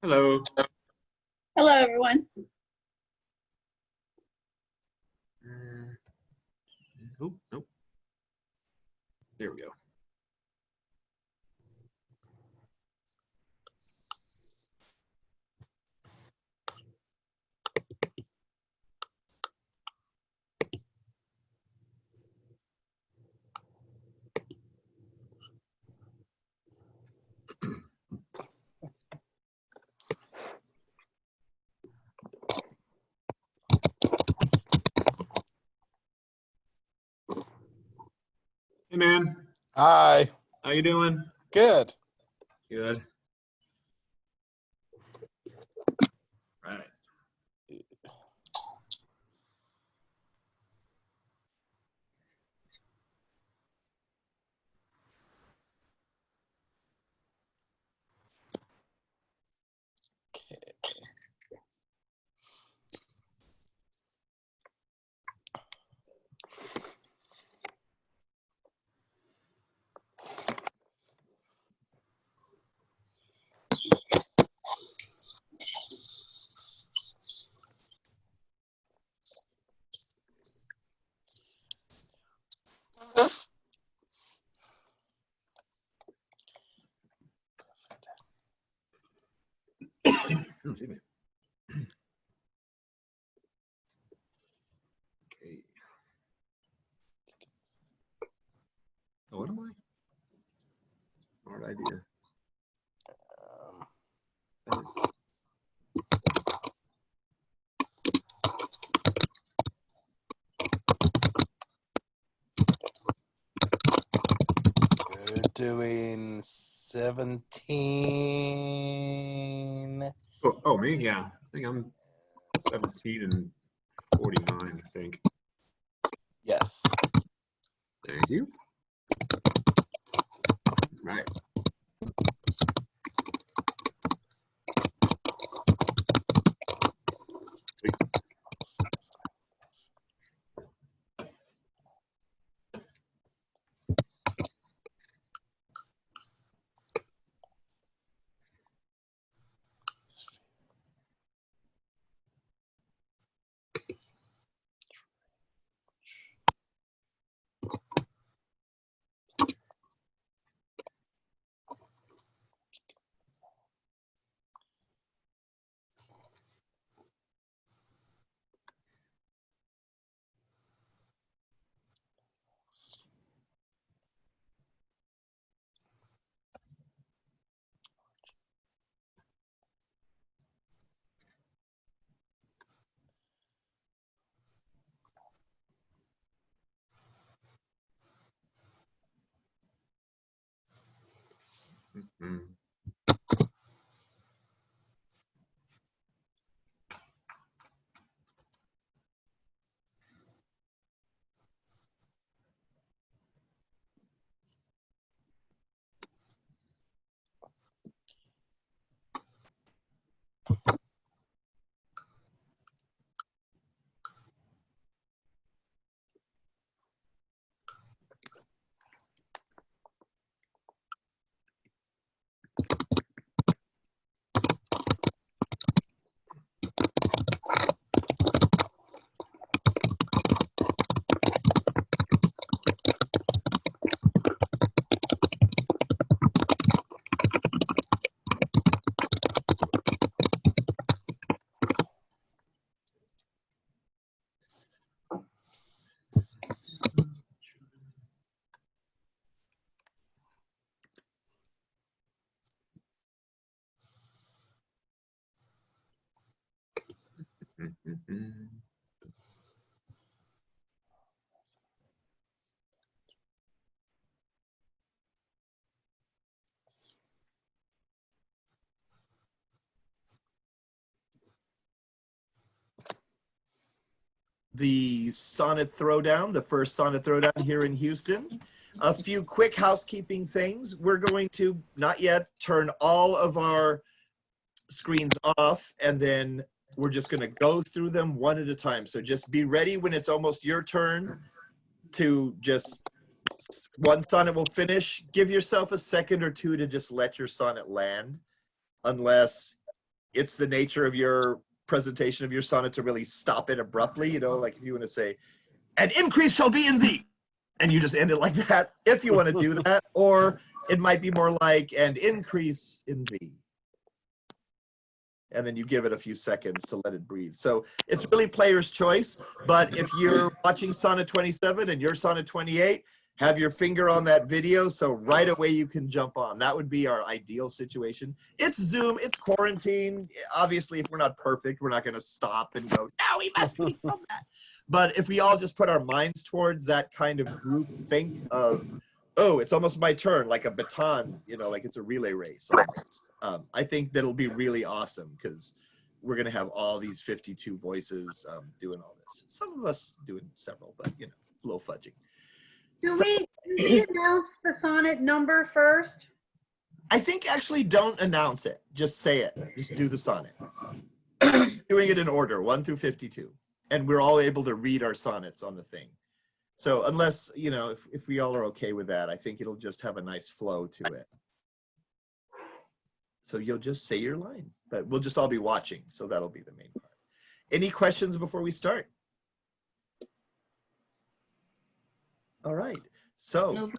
Hello. Hello, everyone. Oh, nope. There we go. Hey, man. Hi. How you doing? Good. Good. Right. Oh, excuse me. Okay. Oh, what am I? Hard idea. We're doing 17. Oh, me? Yeah. I think I'm 17 and 49, I think. Yes. Thank you. Right. Sweet. Mm-hmm. The Sonnet Throwdown, the first Sonnet Throwdown here in Houston. A few quick housekeeping things. We're going to, not yet, turn all of our screens off, and then we're just going to go through them one at a time. So just be ready when it's almost your turn to just, one sonnet will finish. Give yourself a second or two to just let your sonnet land, unless it's the nature of your presentation of your sonnet to really stop it abruptly. You know, like if you want to say, "An increase shall be in thee," and you just end it like that, if you want to do that. Or it might be more like, "and increase in thee," and then you give it a few seconds to let it breathe. So it's really player's choice. But if you're watching Sonnet 27 and you're Sonnet 28, have your finger on that video, so right away you can jump on. That would be our ideal situation. It's Zoom, it's quarantine. Obviously, if we're not perfect, we're not going to stop and go, "No, we must be from that." But if we all just put our minds towards that kind of group think of, oh, it's almost my turn, like a baton, you know, like it's a relay race almost. I think that'll be really awesome, because we're going to have all these 52 voices doing all this. Some of us doing several, but, you know, it's a little fudging. Do we announce the sonnet number first? I think actually don't announce it. Just say it. Just do the sonnet. Doing it in order, 1 through 52. And we're all able to read our sonnets on the thing. So unless, you know, if we all are okay with that, I think it'll just have a nice flow to it. So you'll just say your line, but we'll just all be watching. So that'll be the main part. Any questions before we start? All right. So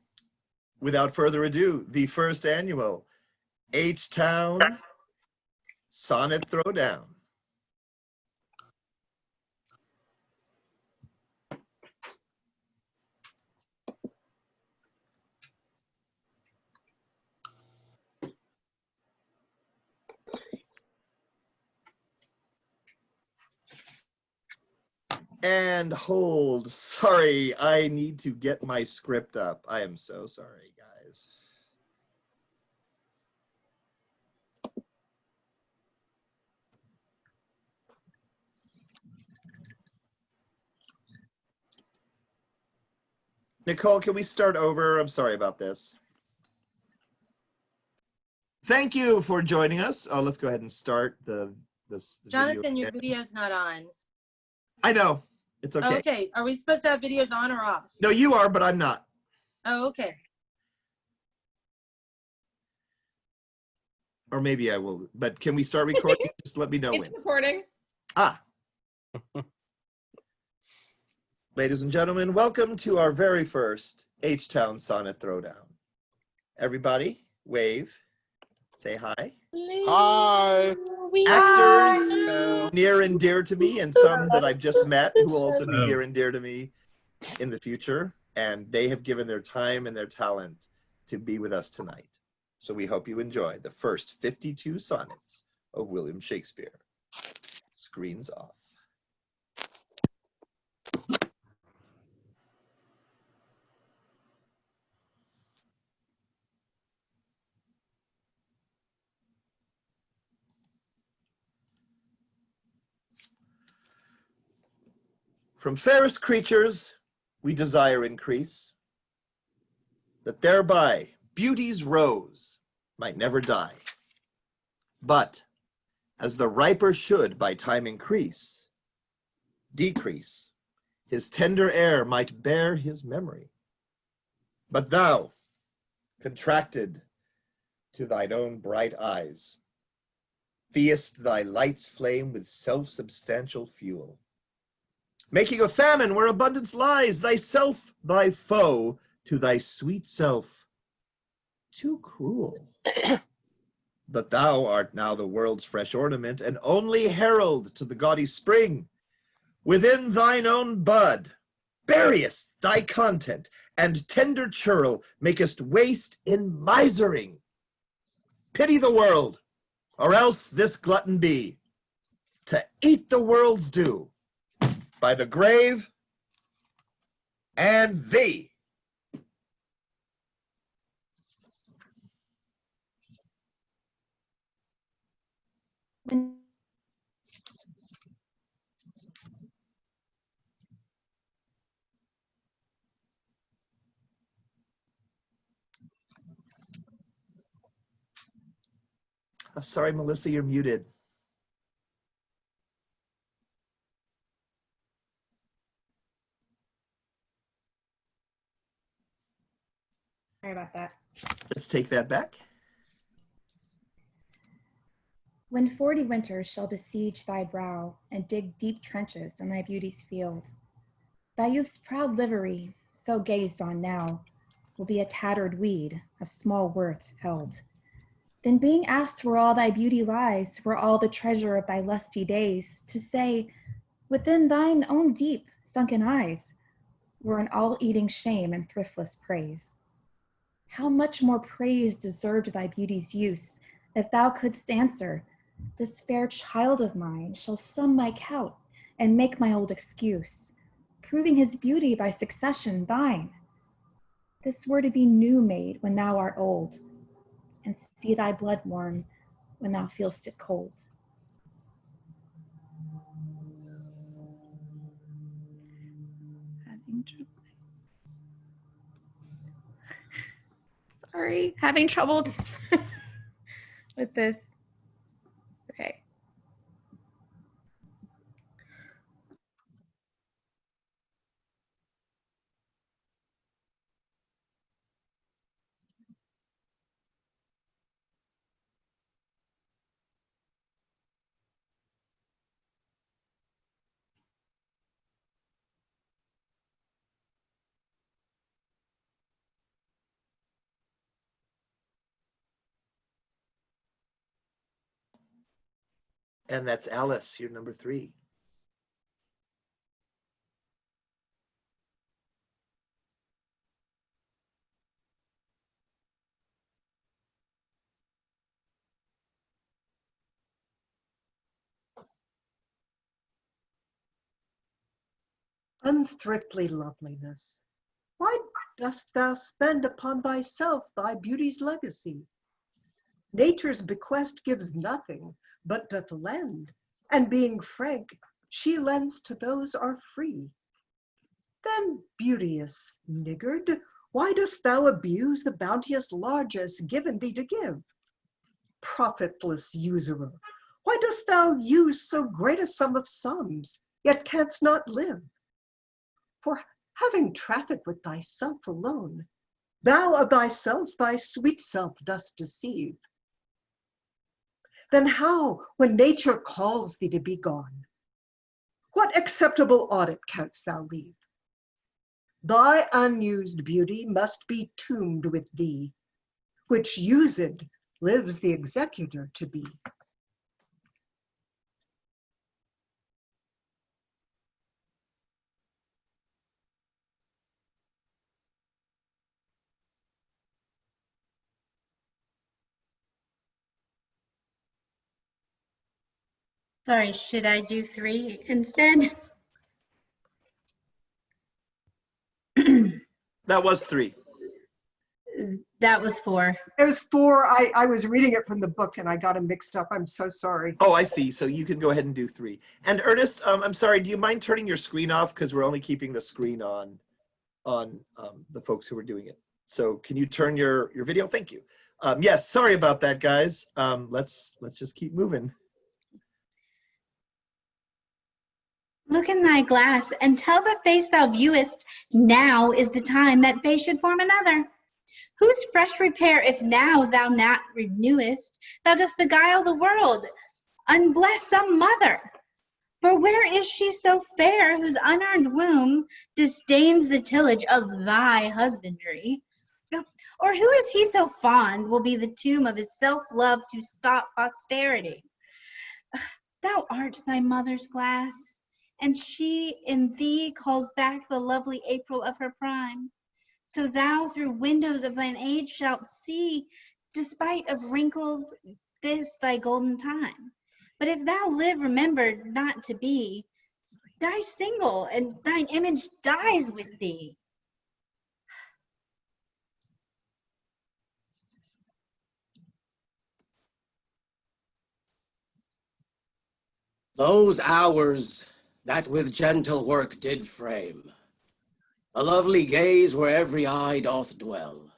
without further ado, the first annual H-Town Sonnet Throwdown. And hold. Sorry, I need to get my script up. I am so sorry, guys. Nicole, can we start over? I'm sorry about this. Thank you for joining us. Oh, let's go ahead and start the Jonathan, your video's not on. I know. It's okay. Oh, okay. Are we supposed to have videos on or off? No, you are, but I'm not. Oh, okay. Or maybe I will. But can we start recording? Just let me know when. It's recording. Ah. Ladies and gentlemen, welcome to our very first H-Town Sonnet Throwdown. Everybody, wave. Say hi. Hi. Actors near and dear to me, and some that I've just met who will also be near and dear to me in the future. And they have given their time and their talent to be with us tonight. So we hope you enjoy the first 52 sonnets of William Shakespeare. Screens off. From fairest creatures we desire increase, that thereby beauty's rose might never die. But, as the riper should by time increase, decrease, his tender air might bear his memory. But thou, contracted to thine own bright eyes, feest thy light's flame with self-substantial fuel, making a famine where abundance lies, thyself thy foe to thy sweet self too cruel. But thou art now the world's fresh ornament, and only herald to the gaudy spring. Within thine own bud buryest thy content, and tender churl makest waste in misering. Pity the world, or else this glutton be. to eat the world's dew by the grave and thee. I'm sorry, Melissa, you're muted. Sorry about that. Let's take that back. When 40 winters shall besiege thy brow and dig deep trenches in thy beauty's field, thy youth's proud livery, so gazed on now, will be a tattered weed of small worth held. Then being asked where all thy beauty lies, where all the treasure of thy lusty days, to say, within thine own deep sunken eyes, were an all-eating shame and thriftless praise. How much more praise deserved thy beauty's use, if thou couldst answer, this fair child of mine shall sum my count and make my old excuse, proving his beauty by succession thine. This were to be new made when thou art old, and see thy blood warm when thou feelst it cold. Sorry, having trouble with this. Okay. And that's Alice, you're number 3. Unthrifty loveliness, why dost thou spend upon thyself thy beauty's legacy? Nature's bequest gives nothing, but doth lend, and being frank, she lends to those are free. Then, beauteous niggard, why dost thou abuse the bounteous largess given thee to give? Profitless usurer, why dost thou use so great a sum of sums, yet canst not live? For having traffic with thyself alone, thou of thyself thy sweet self dost deceive. Then how, when nature calls thee to be gone, what acceptable audit canst thou leave? Thy unused beauty must be tombed with thee, which used lives the executor to be. Sorry, should I do 3 instead? That was 3. That was 4. It was 4. I was reading it from the book and I got them mixed up. I'm so sorry. Oh, I see. So you can go ahead and do 3. And Ernest, I'm sorry, do you mind turning your screen off? Because we're only keeping the screen on the folks who are doing it. So can you turn your video? Thank you. Yes, sorry about that, guys. Let's just keep moving. Look in thy glass, and tell the face thou viewest, now is the time that face should form another. Whose fresh repair, if now thou not renewest, thou dost beguile the world, unbless some mother. For where is she so fair, whose unearned womb disdains the tillage of thy husbandry? Or who is he so fond, will be the tomb of his self-love to stop posterity? Thou art thy mother's glass, and she in thee calls back the lovely April of her prime. So thou through windows of thine age shalt see, despite of wrinkles, this thy golden time. But if thou live remembered not to be, die single, and thine image dies with thee. Those hours that with gentle work did frame a lovely gaze where every eye doth dwell,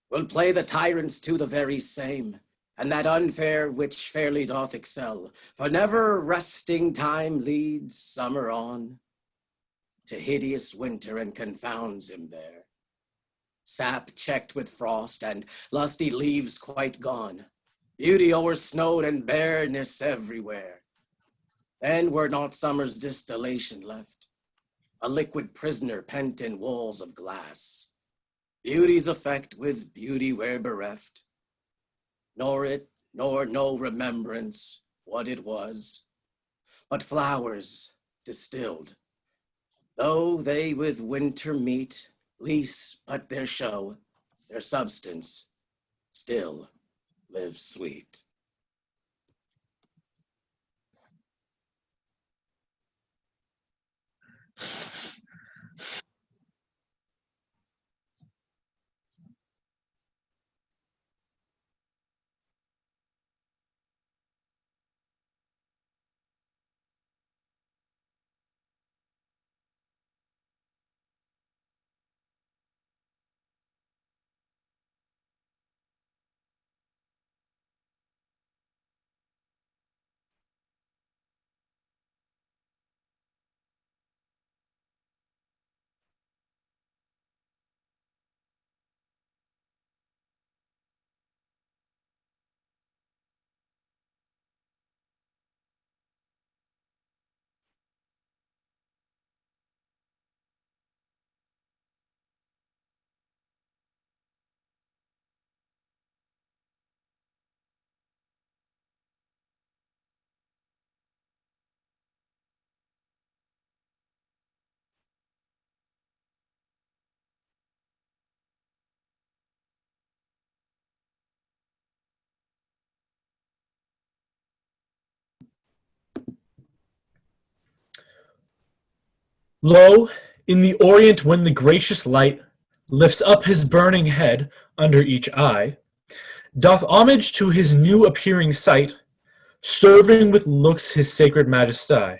will play the tyrants to the very same, and that unfair which fairly doth excel. For never resting time leads summer on to hideous winter and confounds him there. Sap checked with frost and lusty leaves quite gone, beauty o'ersnowed and bareness everywhere. Then were not summer's distillation left, a liquid prisoner pent in walls of glass. Beauty's effect with beauty were bereft, nor no remembrance what it was, but flowers distilled, though they with winter meet, lease but their show, their substance still lives sweet. Lo, in the orient when the gracious light lifts up his burning head under each eye, doth homage to his new appearing sight, serving with looks his sacred majesty,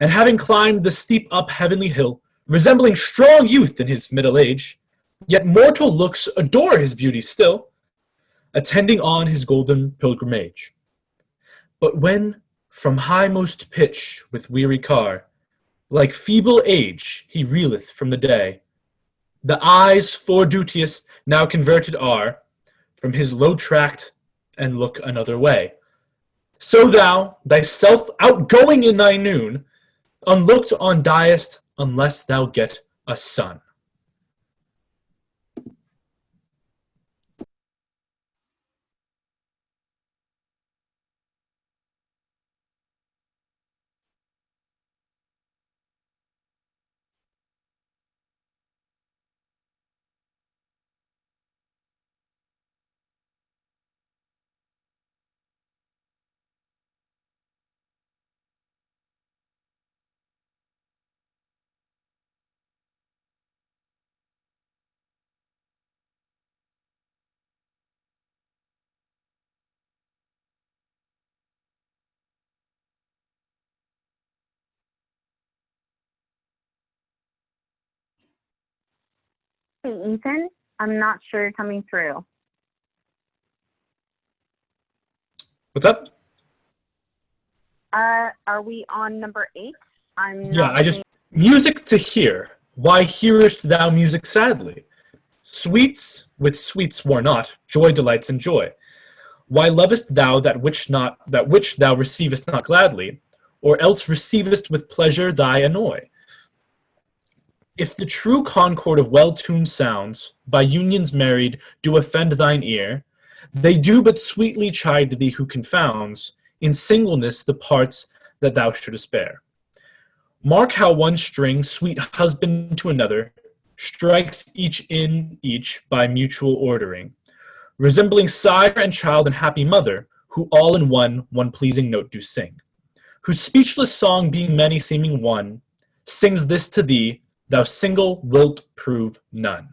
and having climbed the steep up heavenly hill, resembling strong youth in his middle age, yet mortal looks adore his beauty still, attending on his golden pilgrimage. But when from highmost pitch with weary car, like feeble age he reeleth from the day, the eyes forduteous now converted are from his low tract and look another way. So thou, thyself outgoing in thy noon, unlooked on diest unless thou get a son. Hey, Ethan, I'm not sure you're coming through. What's up? Are we on number 8? Music to hear. Why hearest thou music sadly? Sweets with sweets war not, joy delights in joy. Why lovest thou that which thou receivest not gladly, or else receivest with pleasure thy annoy? If the true concord of well-tuned sounds, by unions married, do offend thine ear, they do but sweetly chide thee who confounds in singleness the parts that thou shouldest spare. Mark how one string, sweet husband to another, strikes each in each by mutual ordering, resembling sire and child and happy mother, who all in one pleasing note do sing, whose speechless song being many seeming one, sings this to thee, thou single wilt prove none.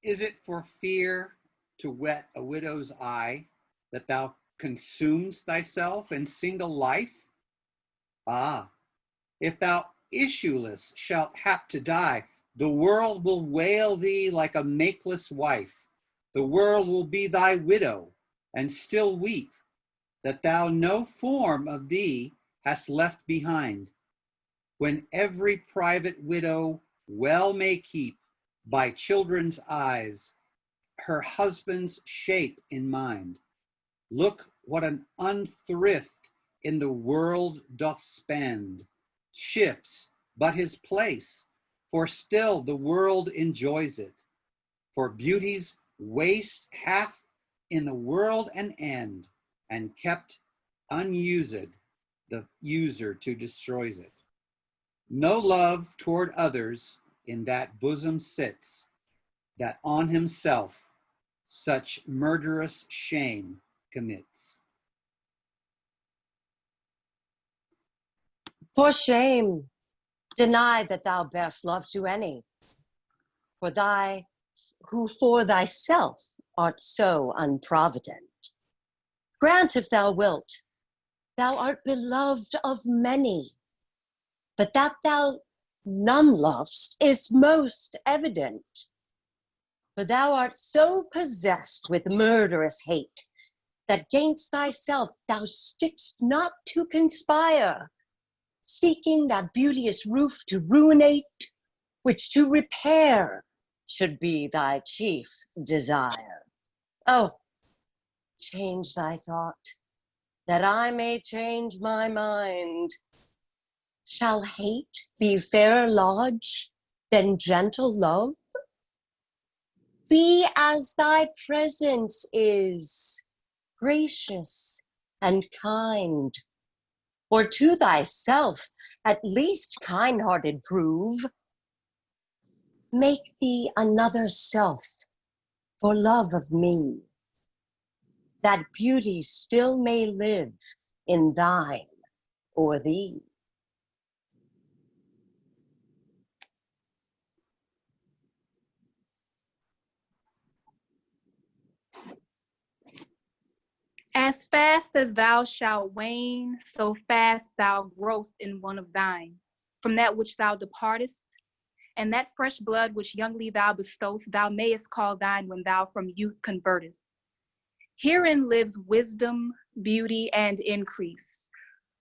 Is it for fear to wet a widow's eye that thou consumest thyself in single life? Ah, if thou issueless shalt hap to die, the world will wail thee like a makeless wife. The world will be thy widow, and still weep that thou no form of thee hast left behind, when every private widow well may keep by children's eyes her husband's shape in mind. Look what an unthrift in the world doth spend, shifts but his place, for still the world enjoys it. For beauty's waste hath in the world an end, and kept unused the user to destroys it. No love toward others in that bosom sits, that on himself such murderous shame commits. For shame, deny that thou bear'st love to any, for thy, who for thyself art so unprovident. Grant if thou wilt, thou art beloved of many, but that thou none lovest is most evident. For thou art so possessed with murderous hate, that gainst thyself thou stick'st not to conspire, seeking that beauteous roof to ruinate, which to repair should be thy chief desire. Oh, change thy thought, that I may change my mind. Shall hate be fairer lodge than gentle love? Be as thy presence is, gracious and kind, or to thyself at least kind-hearted prove. Make thee another self for love of me, that beauty still may live in thine or thee. As fast as thou shalt wane, so fast thou growst in one of thine, from that which thou departest, and that fresh blood which youngly thou bestowest, thou mayest call thine when thou from youth convertest. Herein lives wisdom, beauty, and increase.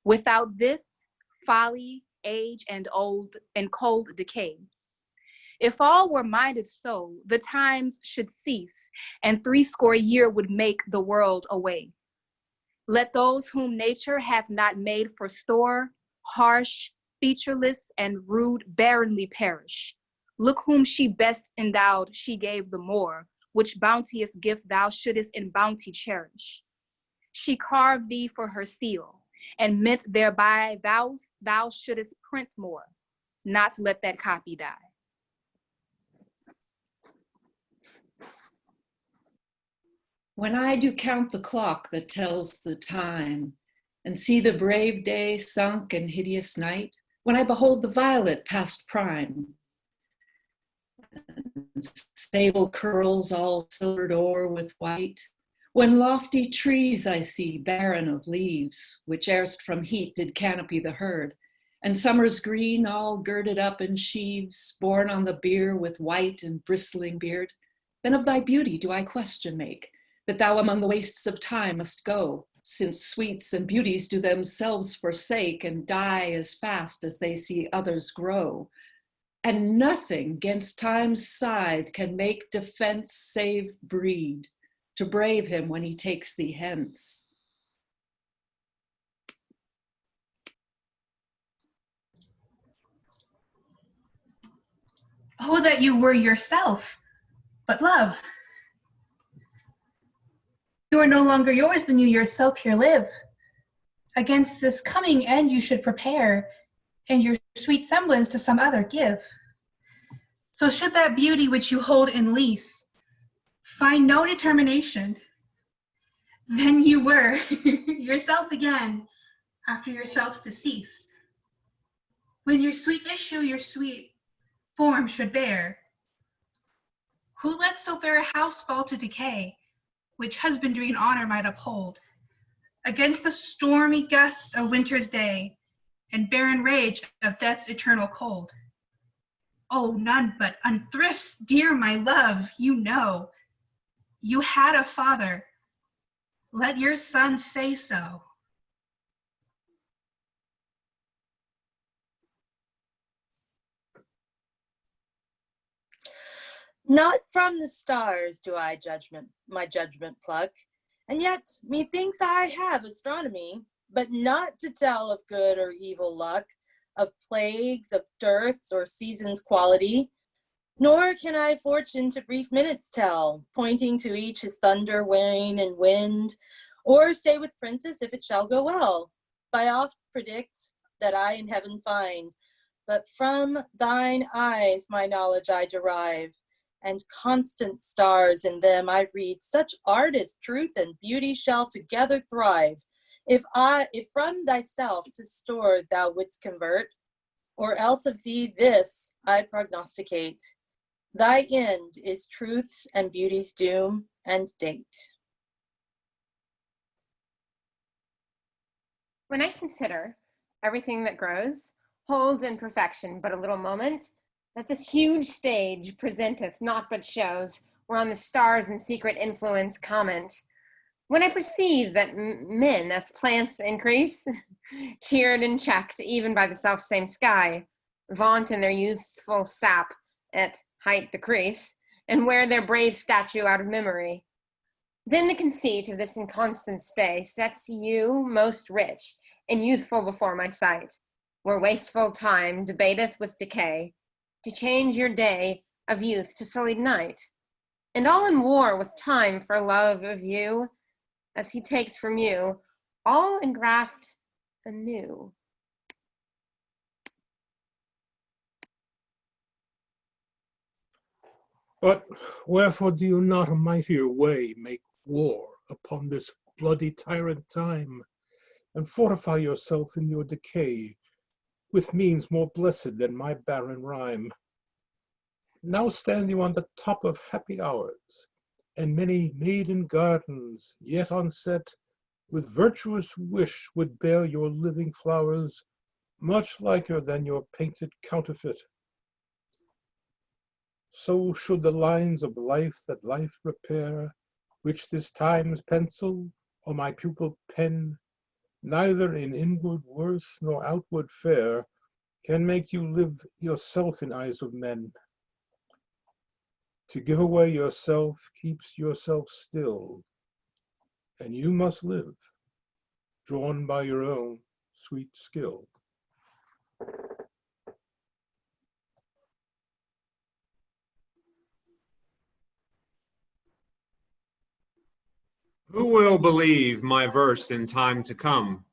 Without this, folly, age, and old and cold decay. If all were minded so, the times should cease, and 80 years would make the world away. Let those whom nature hath not made for store, harsh, featureless, and rude, barrenly perish. Look whom she best endowed, she gave the more, which bounteous gift thou shouldest in bounty cherish. She carved thee for her seal, and meant thereby thou shouldest print more, not let that copy die. When I do count the clock that tells the time, and see the brave day sunk in hideous night, when I behold the violet past prime, and sable curls all silvered o'er with white, when lofty trees I see barren of leaves, which erst from heat did canopy the herd, and summer's green all girded up in sheaves, borne on the bier with white and bristling beard, then of thy beauty do I question make, that thou among the wastes of time must go, since sweets and beauties do themselves forsake and die as fast as they see others grow. And nothing 'gainst time's scythe can make defense save breed, to brave him when he takes thee hence. Oh, that you were yourself, but love. You are no longer yours than you yourself here live. Against this coming end you should prepare, and your sweet semblance to some other give. So should that beauty which you hold in lease find no determination, then you were yourself again after yourself's decease. When your sweet issue your sweet form should bear, who let so fair a house fall to decay, which husbandry and honor might uphold, against the stormy gusts of winter's day, and barren rage of death's eternal cold? Oh, none but unthrifts, dear my love, you know. You had a father. Let your son say so. Not from the stars do I my judgment pluck, and yet methinks I have astronomy, but not to tell of good or evil luck, of plagues, of dearths, or seasons' quality. Nor can I fortune to brief minutes tell, pointing to each his thunder, rain, and wind, or say with princes if it shall go well. I oft predict that I in heaven find, but from thine eyes my knowledge I derive, and constant stars in them I read, such art as truth and beauty shall together thrive. If from thyself to store thou wouldst convert, or else of thee this I prognosticate, thy end is truth's and beauty's doom and date. When I consider everything that grows, holds in perfection but a little moment, that this huge stage presenteth not but shows, whereon the stars in secret influence comment, when I perceive that men as plants increase, cheered and checked even by the selfsame sky, vaunt in their youthful sap at height decrease, and wear their brave statue out of memory, then the conceit of this inconstant stay sets you most rich and youthful before my sight, where wasteful time debateth with decay, to change your day of youth to sullied night, and all in war with time for love of you, as he takes from you, all engraft anew. But wherefore do you not a mightier way make war upon this bloody tyrant time, and fortify yourself in your decay with means more blessed than my barren rhyme? Now stand you on the top of happy hours, and many maiden gardens, yet unset, with virtuous wish would bear your living flowers, much liker than your painted counterfeit. So should the lines of life that life repair, which this time's pencil or my pupil pen, neither in inward worth nor outward fair, can make you live yourself in eyes of men. To give away yourself keeps yourself still, and you must live, drawn by your own sweet skill. Who will believe my verse in time to come,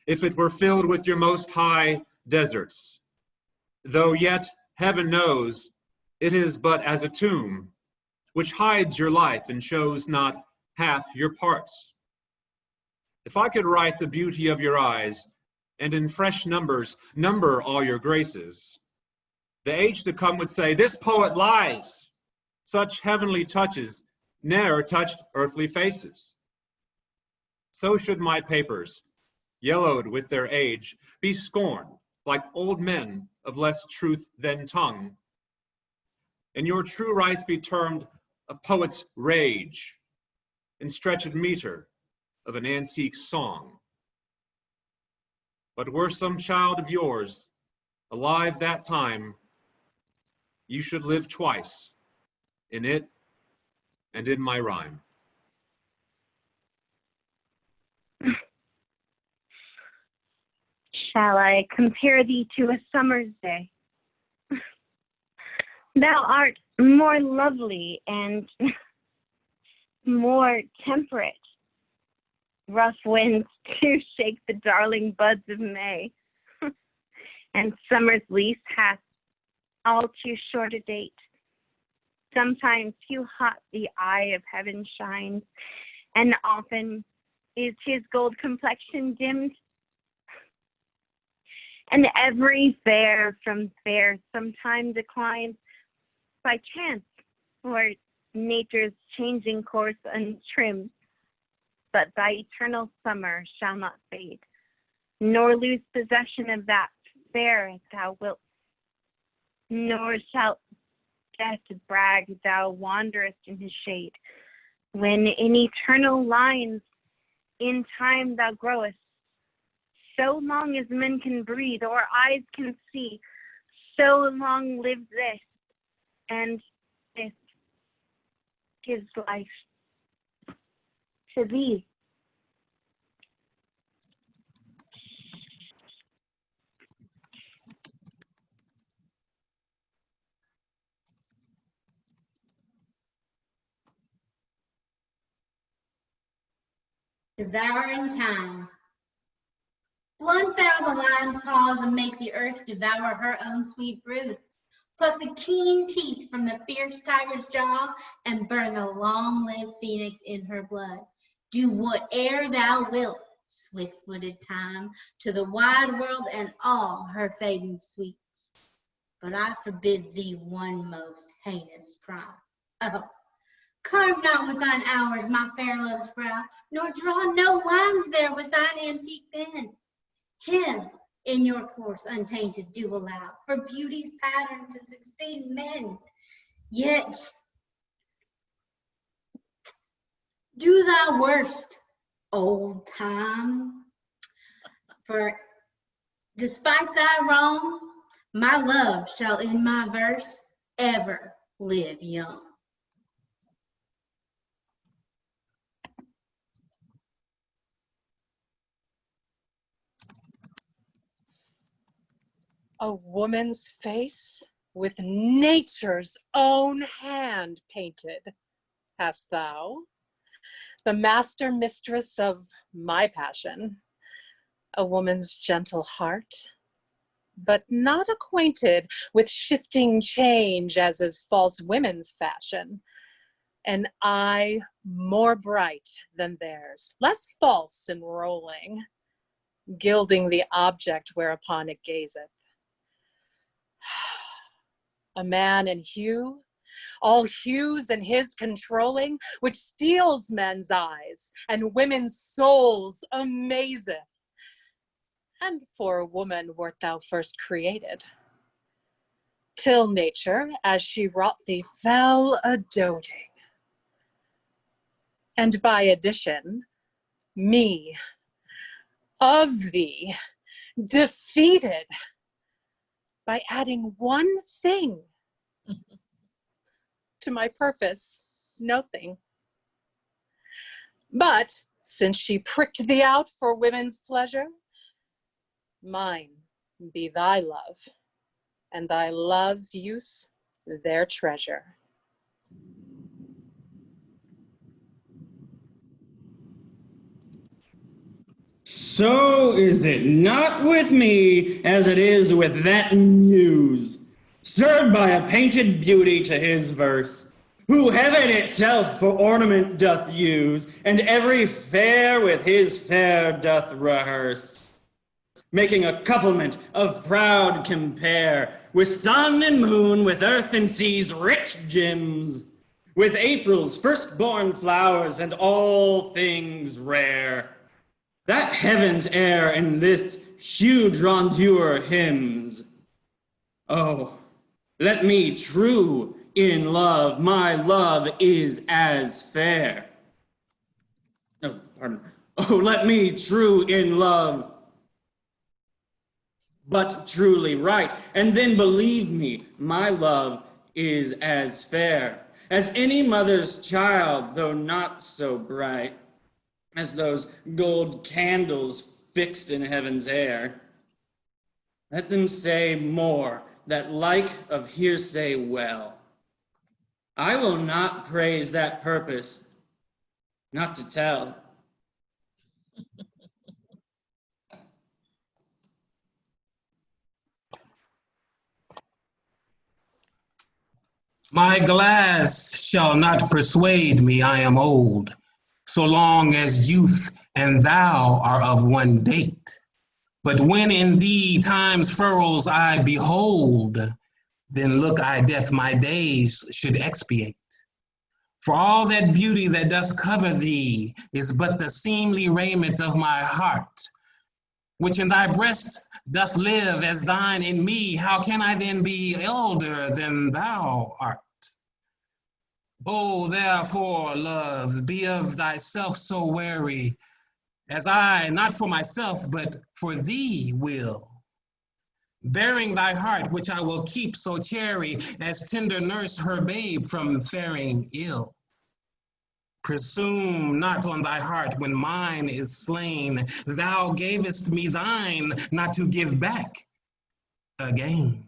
if it were filled with your most high deserts? Though yet heaven knows it is but as a tomb, which hides your life and shows not half your parts. If I could write the beauty of your eyes, and in fresh numbers number all your graces, the age to come would say, this poet lies. Such heavenly touches ne'er touched earthly faces. So should my papers, yellowed with their age, be scorned like old men of less truth than tongue, and your true rights be termed a poet's rage, in stretched meter of an antique song. But were some child of yours alive that time, you should live twice, in it and in my rhyme. Shall I compare thee to a summer's day? Thou art more lovely and more temperate. Rough winds do shake the darling buds of May, and summer's lease hath all too short a date. Sometimes too hot the eye of heaven shines, and often is his gold complexion dimmed. And every fair from fair sometime declines by chance, or nature's changing course untrimmed. But thy eternal summer shall not fade, nor lose possession of that fair thou wilt, nor shalt death brag thou wanderest in his shade, when in eternal lines in time thou growest, so long as men can breathe or eyes can see, so long live this, and this is life to thee. Devouring time. Blunt thou the lion's paws and make the earth devour her own sweet brood. Pluck the keen teeth from the fierce tiger's jaw and burn the long-lived phoenix in her blood. Do whate'er thou wilt, swift-footed time, to the wide world and all her fading sweets. But I forbid thee one most heinous crime. Oh, carve not with thine hours my fair love's brow, nor draw no lines there with thine antique pen. Him in your course untainted do allow, for beauty's pattern to succeed men. Yet do thy worst, old time, for despite thy wrong, my love shall in my verse ever live young. A woman's face with nature's own hand painted, hast thou, the master mistress of my passion, a woman's gentle heart, but not acquainted with shifting change as is false women's fashion, an eye more bright than theirs, less false in rolling, gilding the object whereupon it gazeth. A man in hue, all hues in his controlling, which steals men's eyes and women's souls amazeth. And for a woman wert thou first created, till nature, as she wrought thee, fell a-doting. And by addition, me, of thee, defeated, by adding one thing to my purpose, nothing. But since she pricked thee out for women's pleasure, mine be thy love, and thy love's use their treasure. So is it not with me as it is with that muse, stirred by a painted beauty to his verse, who heaven itself for ornament doth use, and every fair with his fair doth rehearse, making a couplement of proud compare, with sun and moon, with earth and sea's rich gems, with April's firstborn flowers and all things rare. That heaven's air in this huge rondure hymns. Oh, let me true in love, my love is as fair. Oh, pardon. Oh, let me true in love, but truly right. And then believe me, my love is as fair as any mother's child, though not so bright as those gold candles fixed in heaven's air. Let them say more that like of hearsay well. I will not praise that purpose, not to tell. My glass shall not persuade me I am old, so long as youth and thou are of one date. But when in thee time's furrows I behold, then look I death my days should expiate. For all that beauty that doth cover thee is but the seemly raiment of my heart, which in thy breast doth live as thine in me. How can I then be elder than thou art? Oh, therefore, love, be of thyself so wary, as I, not for myself, but for thee will. Bearing thy heart, which I will keep so chary, as tender nurse her babe from faring ill. Presume not on thy heart when mine is slain. Thou gavest me thine, not to give back again.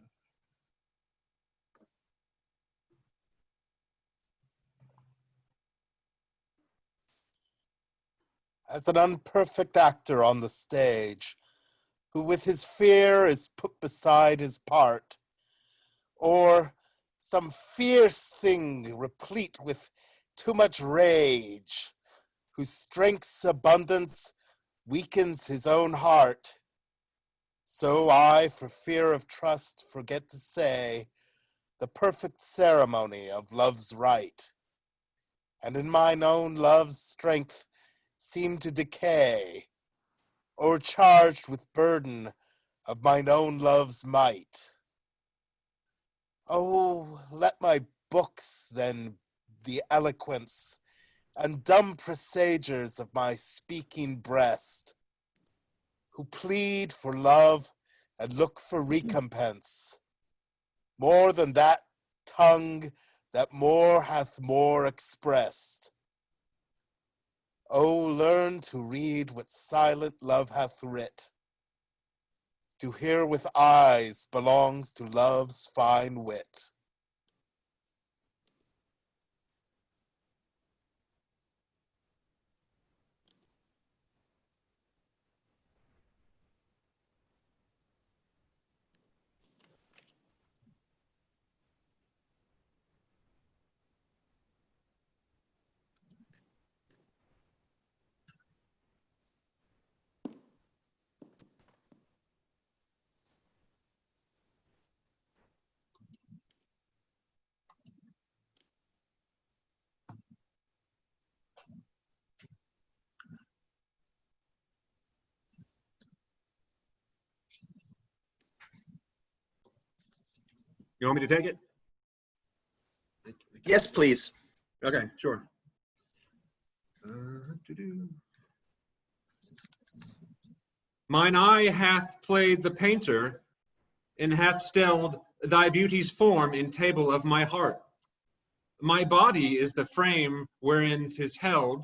As an unperfect actor on the stage, who with his fear is put beside his part, or some fierce thing replete with too much rage, whose strength's abundance weakens his own heart. So I, for fear of trust, forget to say the perfect ceremony of love's rite, and in mine own love's strength seem to decay, o'ercharged with burden of mine own love's might. Oh, let my books then the eloquence and dumb presagers of my speaking breast, who plead for love and look for recompense, more than that tongue that more hath more expressed. Oh, learn to read what silent love hath writ. To hear with eyes belongs to love's fine wit. You want me to take it? Yes, please. Okay, sure. Mine eye hath played the painter, and hath stelled thy beauty's form in table of my heart. My body is the frame wherein 'tis held,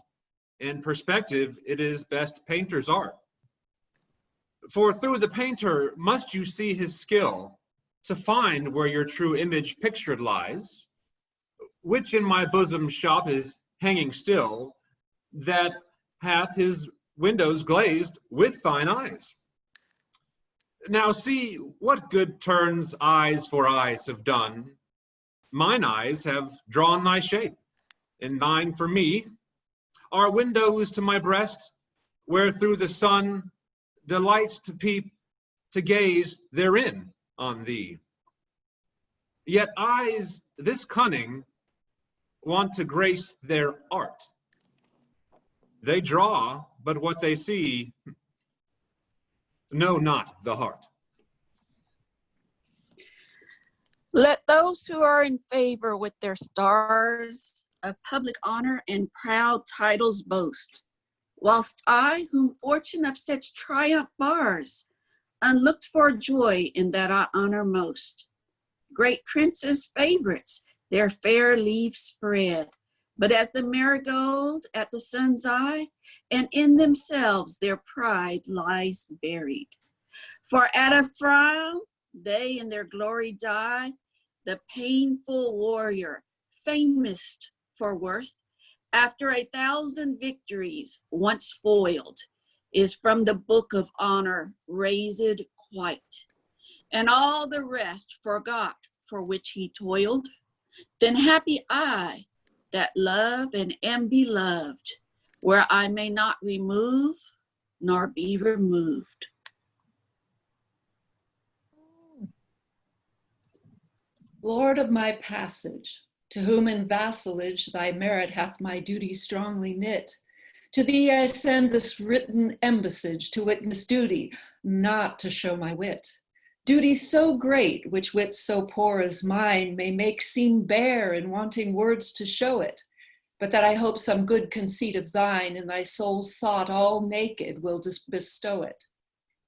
in perspective it is best painter's art. For through the painter must you see his skill, to find where your true image pictured lies, which in my bosom shop is hanging still, that hath his windows glazed with thine eyes. Now see what good turns eyes for eyes have done. Mine eyes have drawn thy shape, and thine for me are windows to my breast, where through the sun delights to peep, to gaze therein on thee. Yet eyes this cunning want to grace their art. They draw, but what they see know not the heart. Let those who are in favor with their stars of public honor and proud titles boast, whilst I, whom fortune of such triumph bars, unlooked for joy in that I honor most. Great princes' favorites their fair leaves spread, but as the marigold at the sun's eye, and in themselves their pride lies buried. For at a frown they in their glory die, the painful warrior, famous for worth, after 1,000 victories once foiled, is from the book of honor razed quite, and all the rest forgot for which he toiled. Then happy I that love and am beloved, where I may not remove nor be removed. Lord of my passage, to whom in vassalage thy merit hath my duty strongly knit, to thee I send this written embassage to witness duty, not to show my wit. Duty so great, which wit so poor as mine may make seem bare in wanting words to show it, but that I hope some good conceit of thine in thy soul's thought all naked will bestow it.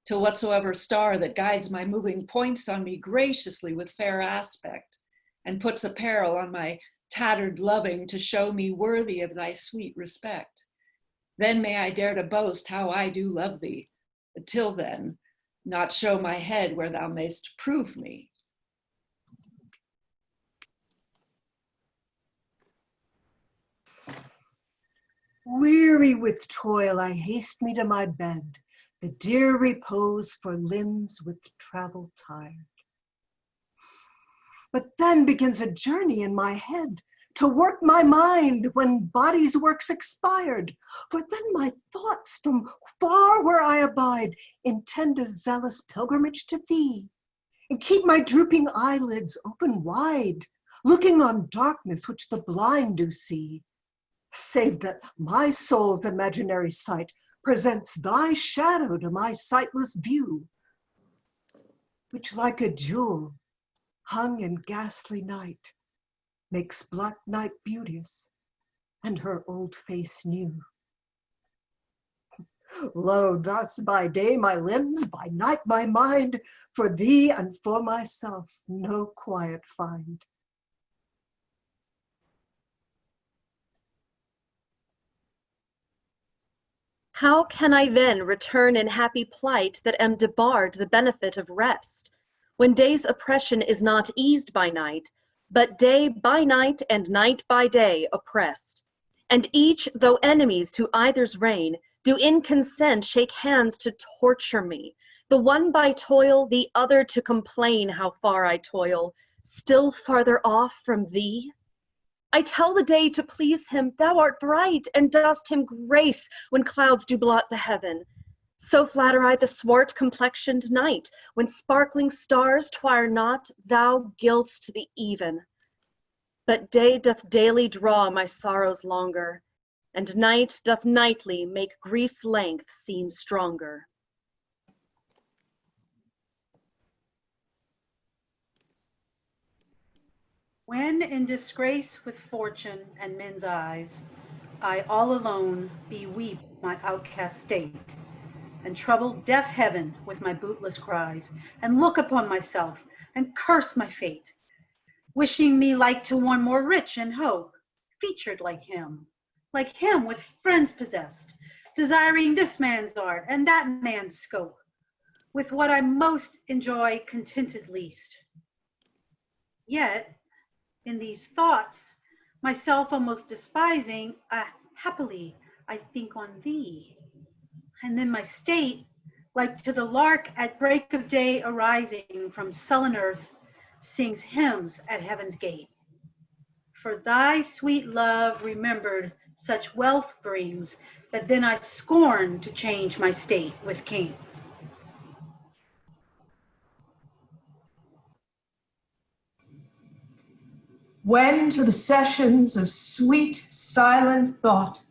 Till whatsoever star that guides my moving points on me graciously with fair aspect, and puts apparel on my tattered loving to show me worthy of thy sweet respect. Then may I dare to boast how I do love thee, but till then, not show my head where thou mayst prove me. Weary with toil, I haste me to my bed, the dear repose for limbs with travel tired. But then begins a journey in my head, to work my mind when body's work's expired. For then my thoughts from far where I abide intend a zealous pilgrimage to thee, and keep my drooping eyelids open wide, looking on darkness which the blind do see, save that my soul's imaginary sight presents thy shadow to my sightless view, which like a jewel hung in ghastly night makes black night beauteous and her old face new. Lo, thus by day my limbs, by night my mind, for thee and for myself no quiet find. How can I then return in happy plight that am debarred the benefit of rest, when day's oppression is not eased by night, but day by night and night by day oppressed? And each, though enemies to either's reign, do in consent shake hands to torture me, the one by toil, the other to complain how far I toil, still farther off from thee? I tell the day to please him, thou art bright, and dost him grace when clouds do blot the heaven. So flatter I the swart complexioned night, when sparkling stars twire not, thou gilt'st the even. But day doth daily draw my sorrows longer, and night doth nightly make grief's length seem stronger. When in disgrace with fortune and men's eyes, I all alone beweep my outcast state, and trouble deaf heaven with my bootless cries, and look upon myself and curse my fate, wishing me like to one more rich in hope, featured like him with friends possessed, desiring this man's art and that man's scope, with what I most enjoy contented least. Yet, in these thoughts, myself almost despising, happily I think on thee. And then my state, like to the lark at break of day arising from sullen earth, sings hymns at heaven's gate. For thy sweet love remembered such wealth brings, that then I scorn to change my state with kings. When to the sessions of sweet, silent thought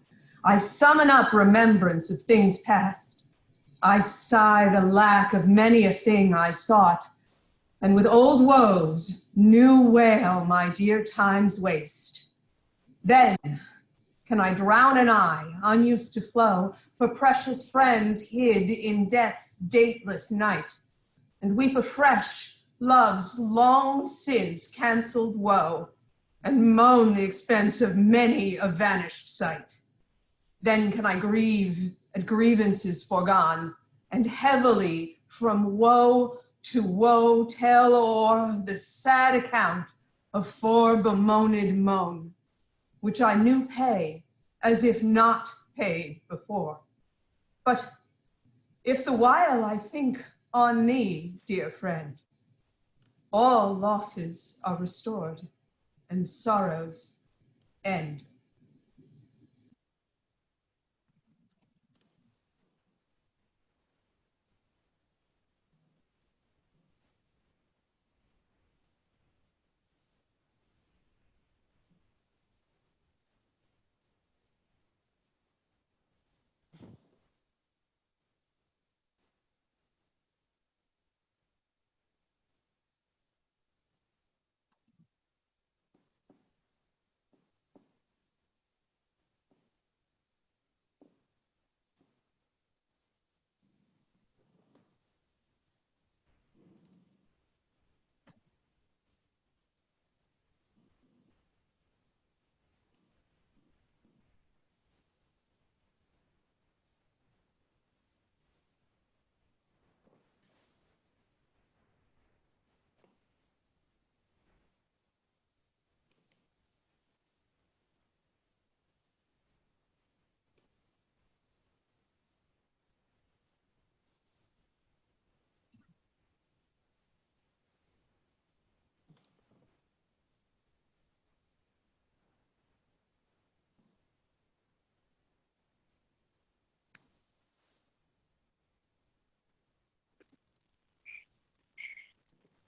I summon up remembrance of things past, I sigh the lack of many a thing I sought, and with old woes new wail my dear time's waste. Then can I drown an eye, unused to flow, for precious friends hid in death's dateless night, and weep afresh love's long since cancelled woe, and moan the expense of many a vanished sight. Then can I grieve at grievances foregone, and heavily from woe to woe tell o'er the sad account of fore bemoaned moan, which I knew pay as if not paid before. But if the while I think on thee, dear friend, all losses are restored, and sorrow's end.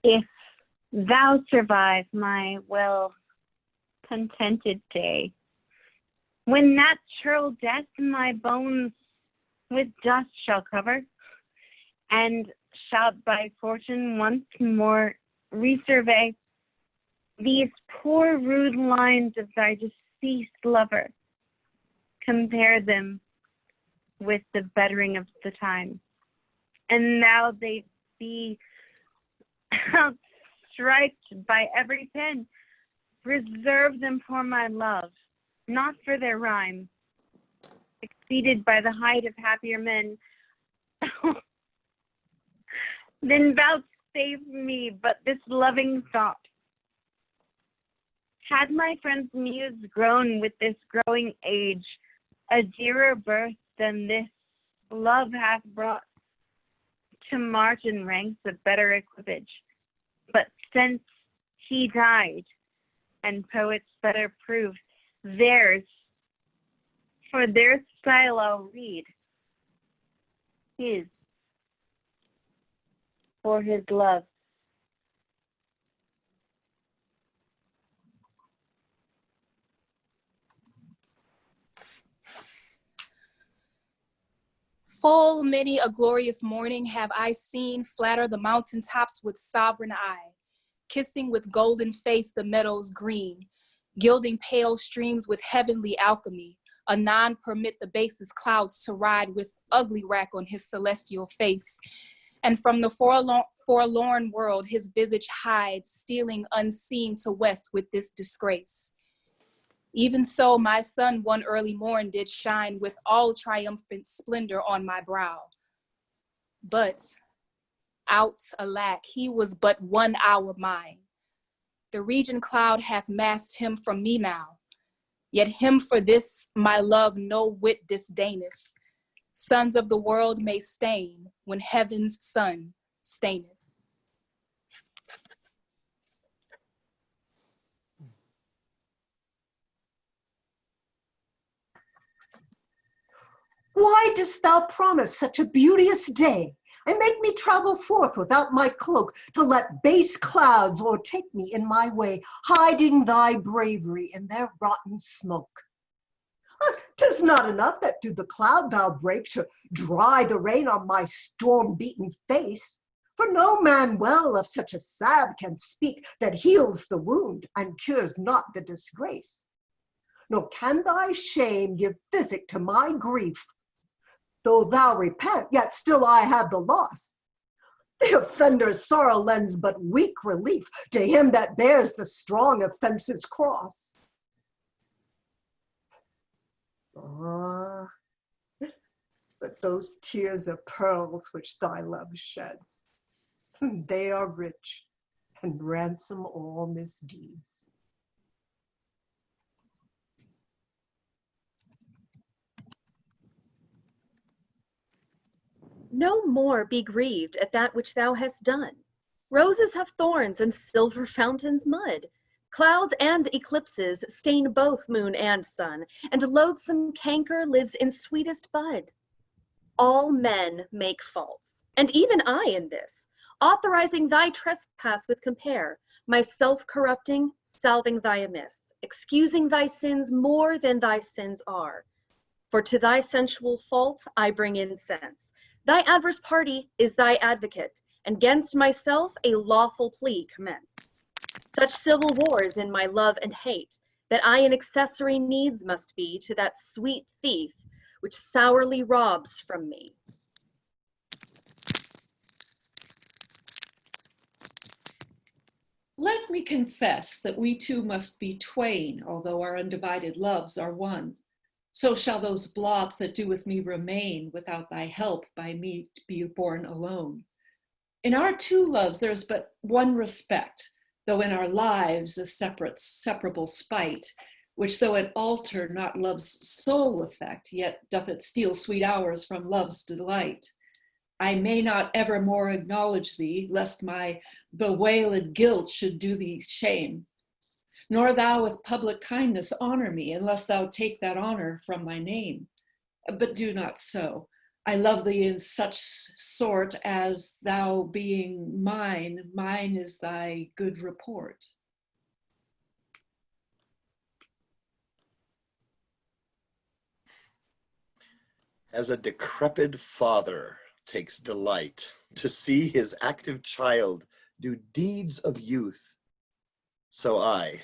If thou survive my well-contented day, when natural death my bones with dust shall cover, and shalt by fortune once more resurvey these poor rude lines of thy deceased lover, compare them with the bettering of the time, and now they be outstriped by every pen, reserve them for my love, not for their rhyme, exceeded by the height of happier men. Then vouchsafe me but this loving thought. Had my friend's muse grown with this growing age, a dearer birth than this love hath brought to margin ranks of better equipage. But since he died, and poets better prove theirs, for their style I'll read his, for his love. Full many a glorious morning have I seen flatter the mountain tops with sovereign eye, kissing with golden face the meadows green, gilding pale streams with heavenly alchemy, anon permit the basest clouds to ride with ugly rack on his celestial face, and from the forlorn world his visage hide, stealing unseen to west with this disgrace. Even so, my sun one early morn did shine with all triumphant splendor on my brow. But out, alack, he was but 1 hour mine. The region cloud hath masked him from me now, yet him for this my love no whit disdaineth. Sons of the world may stain when heaven's sun staineth. Why dost thou promise such a beauteous day, and make me travel forth without my cloak, to let base clouds o'ertake me in my way, hiding thy bravery in their rotten smoke? 'Tis not enough that through the cloud thou break to dry the rain on my storm-beaten face, for no man well of such a salve can speak that heals the wound and cures not the disgrace. Nor can thy shame give physic to my grief. Though thou repent, yet still I have the loss. The offender's sorrow lends but weak relief to him that bears the strong offense's cross. Ah, but those tears are pearls which thy love sheds. They are rich and ransom all misdeeds. No more be grieved at that which thou hast done. Roses have thorns and silver fountains mud. Clouds and eclipses stain both moon and sun, and loathsome canker lives in sweetest bud. All men make faults, and even I in this, authorizing thy trespass with compare, myself corrupting, salving thy amiss, excusing thy sins more than thy sins are. For to thy sensual fault I bring incense. Thy adverse party is thy advocate, and 'gainst myself a lawful plea commence. Such civil wars in my love and hate, that I an accessory needs must be to that sweet thief which sourly robs from me. Let me confess that we two must be twain, although our undivided loves are one. So shall those blots that do with me remain, without thy help by me be borne alone. In our two loves there is but one respect, though in our lives a separable spite, which though it alter not love's sole effect, yet doth it steal sweet hours from love's delight. I may not evermore acknowledge thee, lest my bewailed guilt should do thee shame. Nor thou with public kindness honor me, unless thou take that honor from my name. But do not so. I love thee in such sort as thou being mine, mine is thy good report. As a decrepit father takes delight to see his active child do deeds of youth, so I,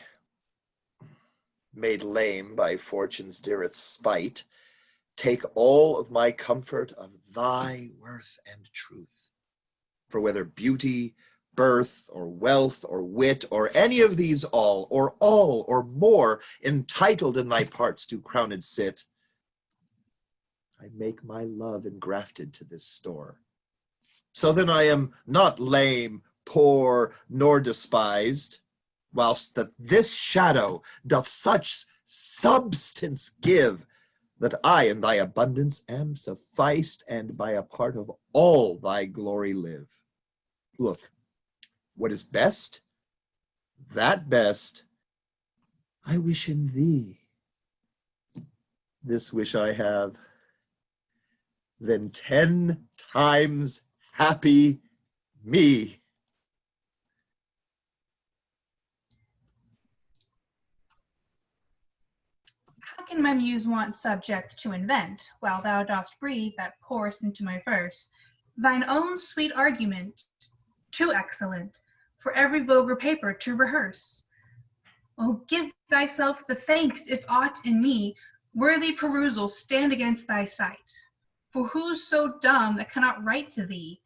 made lame by fortune's dearest spite, take all of my comfort of thy worth and truth. For whether beauty, birth, or wealth, or wit, or any of these all or more entitled in thy parts do crowned sit, I make my love engrafted to this store. So then I am not lame, poor, nor despised, whilst that this shadow doth such substance give, that I in thy abundance am sufficed, and by a part of all thy glory live. Look, what is best, that best I wish in thee. This wish I have, then 10 times happy me. How can my muse want subject to invent, while thou dost breathe that pourest into my verse thine own sweet argument, too excellent for every vulgar paper to rehearse? Oh, give thyself the thanks if aught in me worthy perusal stand against thy sight. For who's so dumb that cannot write to thee,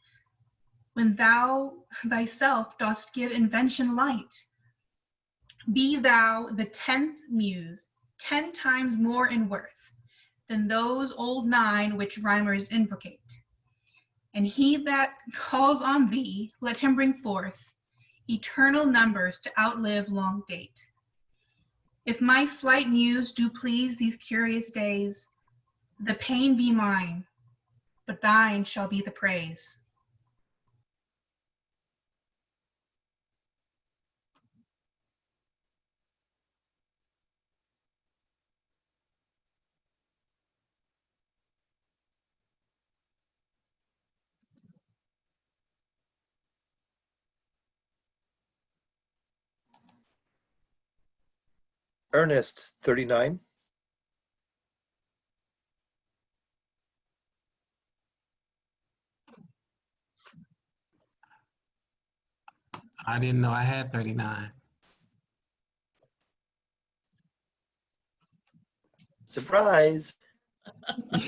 when thou thyself dost give invention light? Be thou the 10th muse, 10 times more in worth than those old 9 which rhymers invocate. And he that calls on thee, let him bring forth eternal numbers to outlive long date. If my slight muse do please these curious days, the pain be mine, but thine shall be the praise. Ernest, 39. I didn't know I had 39. Surprise. Do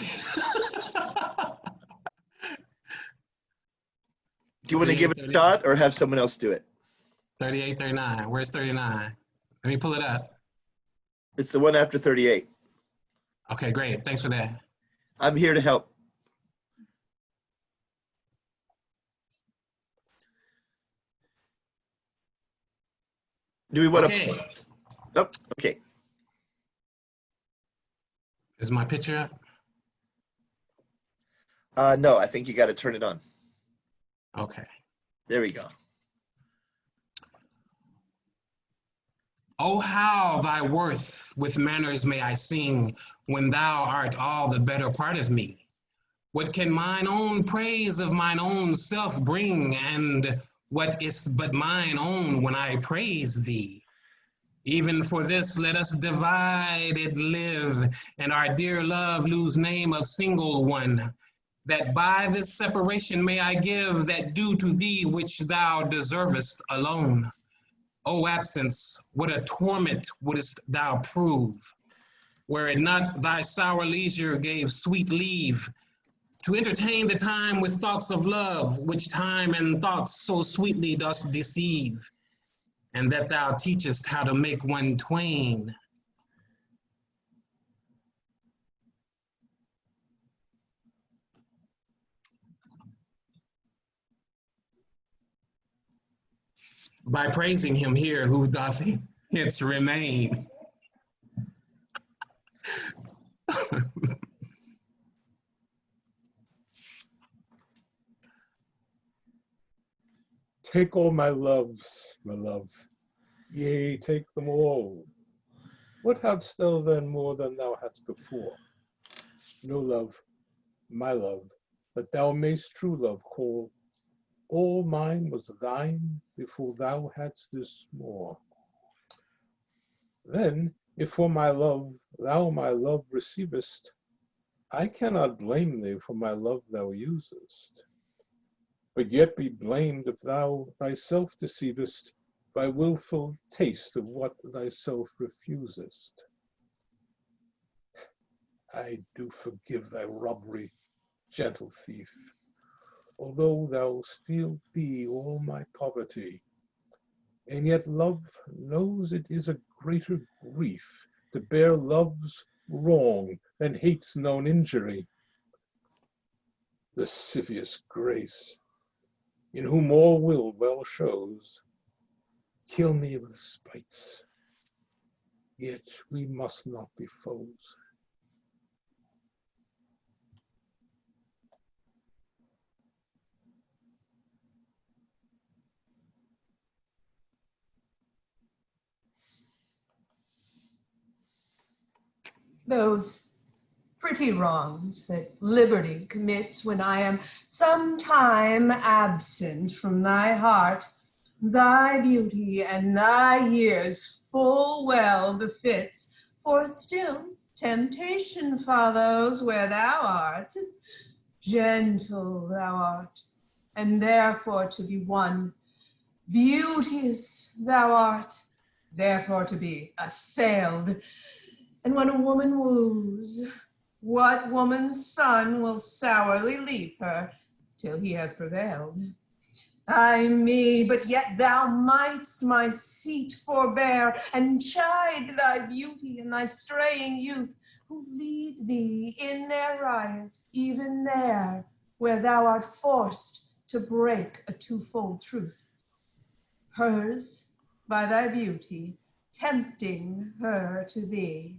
you want to give it a shot or have someone else do it? 38, 39. Where's 39? Let me pull it up. It's the one after 38. Okay, great. Thanks for that. I'm here to help. Do we want to? Oh, okay. Is my picture up? No, I think you got to turn it on. Okay. There we go. Oh, how thy worth with manners may I sing, when thou art all the better part of me. What can mine own praise of mine own self bring, and what is but mine own when I praise thee? Even for this let us divided live, and our dear love lose name of single one, that by this separation may I give that due to thee which thou deservest alone. O absence, what a torment wouldst thou prove, were it not thy sour leisure gave sweet leave to entertain the time with thoughts of love, which time and thoughts so sweetly dost deceive, and that thou teachest how to make one twain. By praising him here, who doth hence remain. Take all my loves, my love, yea, take them all. What hadst thou then more than thou hadst before? No love, my love, that thou mayst true love call. All mine was thine before thou hadst this more. Then, if for my love thou my love receivest, I cannot blame thee for my love thou usest, but yet be blamed if thou thyself deceivest by wilful taste of what thyself refusest. I do forgive thy robbery, gentle thief, although thou steal thee all my poverty, and yet love knows it is a greater grief to bear love's wrong than hate's known injury. Lascivious grace, in whom all will well shows, kill me with spites, yet we must not be foes. Those pretty wrongs that liberty commits when I am sometime absent from thy heart, thy beauty and thy years full well befits, for still temptation follows where thou art. Gentle thou art, and therefore to be won. Beauteous thou art, therefore to be assailed. And when a woman woos, what woman's son will sourly leave her till he have prevailed? Ay me, but yet thou mightst my seat forbear, and chide thy beauty and thy straying youth, who lead thee in their riot, even there where thou art forced to break a twofold truth. Hers by thy beauty, tempting her to thee,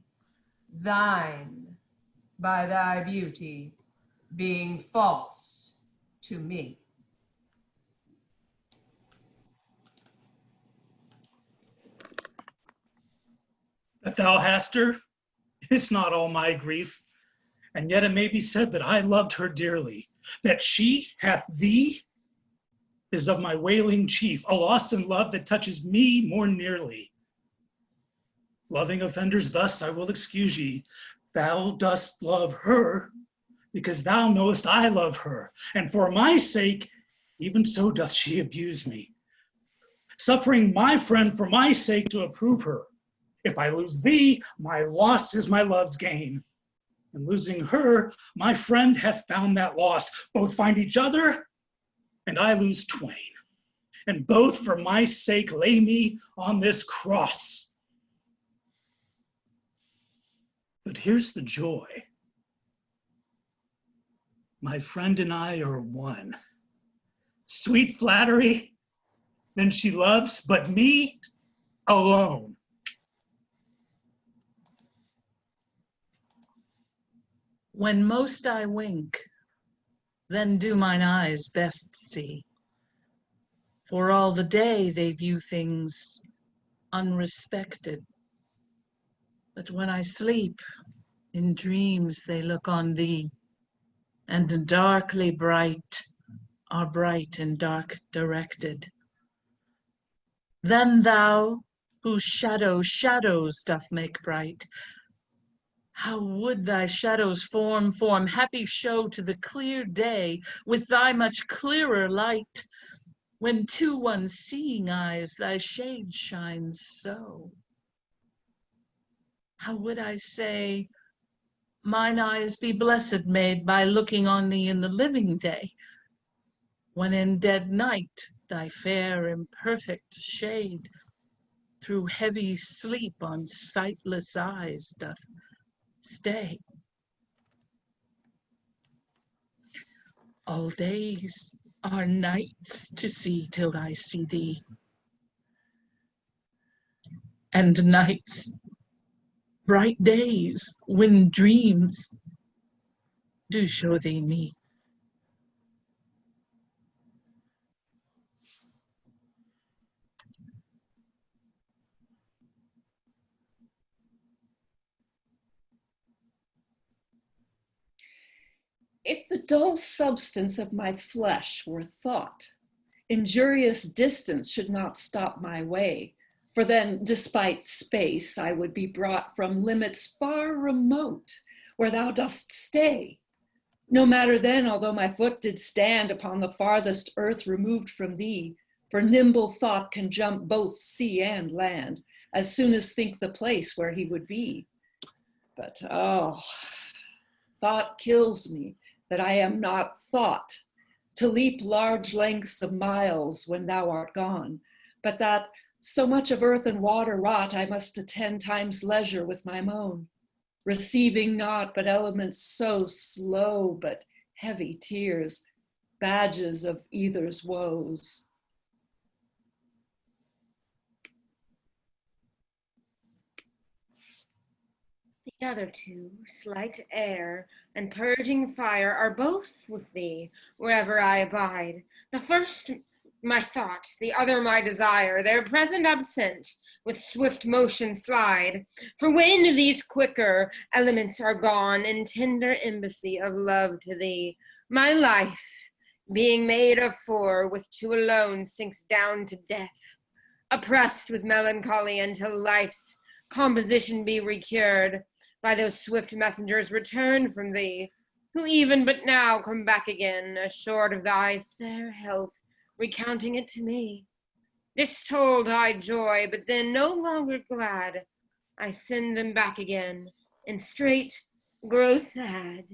thine by thy beauty, being false to me. That thou hast her is not all my grief, and yet it may be said that I loved her dearly. That she hath thee is of my wailing chief, a loss in love that touches me more nearly. Loving offenders thus I will excuse ye. Thou dost love her, because thou knowest I love her, and for my sake, even so doth she abuse me, suffering my friend for my sake to approve her. If I lose thee, my loss is my love's gain, and losing her, my friend hath found that loss. Both find each other, and I lose twain, and both for my sake lay me on this cross. But here's the joy. My friend and I are one. Sweet flattery, then she loves but me alone. When most I wink, then do mine eyes best see. For all the day they view things unrespected. But when I sleep, in dreams they look on thee, and darkly bright are bright and dark directed. Then thou, whose shadow shadows doth make bright, how would thy shadows form happy show to the clear day with thy much clearer light, when to one's seeing eyes thy shade shines so? How would I say, mine eyes be blessed made by looking on thee in the living day, when in dead night thy fair imperfect shade through heavy sleep on sightless eyes doth stay. All days are nights to see till I see thee, and nights bright days when dreams do show thee me. If the dull substance of my flesh were thought, injurious distance should not stop my way, for then, despite space, I would be brought from limits far remote, where thou dost stay. No matter then, although my foot did stand upon the farthest earth removed from thee, for nimble thought can jump both sea and land, as soon as think the place where he would be. But oh, thought kills me, that I am not thought, to leap large lengths of miles when thou art gone, but that so much of earth and water wrought I must attend time's leisure with my moan, receiving naught but elements so slow but heavy tears, badges of either's woes. The other two, slight air and purging fire, are both with thee wherever I abide. The first my thought, the other my desire, their present absent with swift motion slide. For when these quicker elements are gone in tender embassy of love to thee, my life, being made of four, with two alone sinks down to death, oppressed with melancholy until life's composition be recured by those swift messengers returned from thee, who even but now come back again, assured of thy fair health, recounting it to me. This told I joy, but then no longer glad, I send them back again, and straight grow sad.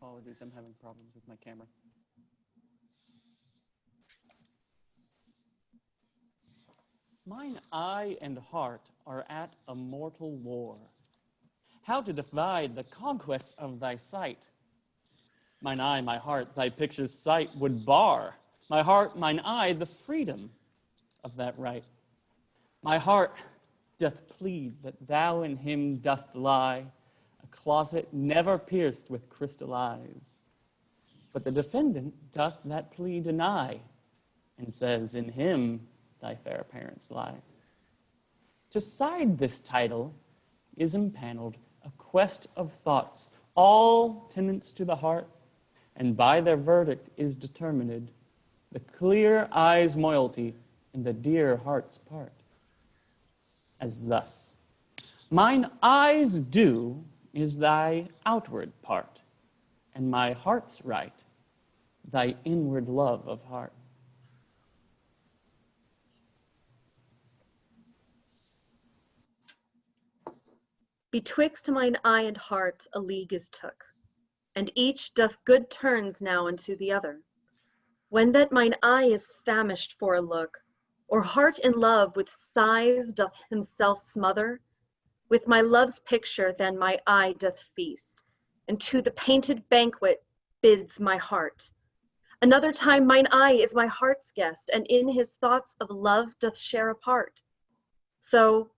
Apologies, I'm having problems with my camera. Mine eye and heart are at a mortal war. How to divide the conquest of thy sight? Mine eye, my heart, thy picture's sight would bar. My heart, mine eye, the freedom of that right. My heart doth plead that thou in him dost lie, a closet never pierced with crystal eyes. But the defendant doth that plea deny, and says in him thy fair appearance lies. To side this title is impaneled a quest of thoughts, all tenants to the heart, and by their verdict is determined the clear eye's moiety and the dear heart's part. As thus, mine eye's due is thy outward part, and my heart's right, thy inward love of heart. Betwixt mine eye and heart a league is took, and each doth good turns now unto the other. When that mine eye is famished for a look, or heart in love with sighs doth himself smother, with my love's picture then my eye doth feast, and to the painted banquet bids my heart, Another time mine eye is my heart's guest, and in his thoughts of love doth share a part. So,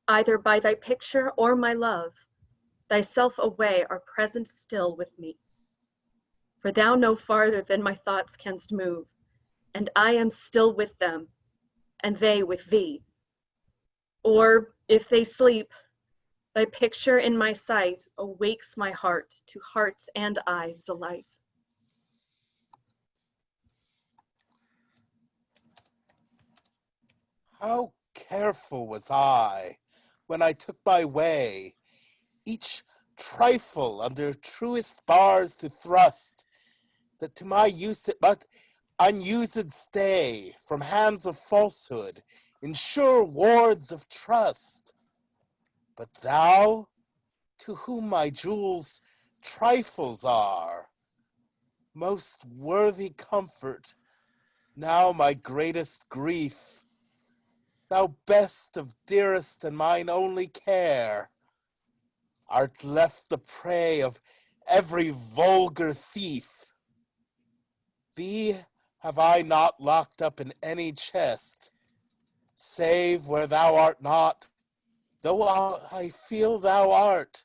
either by thy picture or my love, thyself away are present still with me. For thou no farther than my thoughts canst move, and I am still with them, and they with thee. Or, if they sleep, thy picture in my sight awakes my heart to heart's and eyes' delight. How careful was I when I took my way, each trifle under truest bars to thrust, that to my use it but unused stay from hands of falsehood, in sure wards of trust. But thou, to whom my jewels trifles are, most worthy comfort, now my greatest grief, thou best of dearest and mine only care, art left the prey of every vulgar thief. Thee have I not locked up in any chest, save where thou art not, though I feel thou art,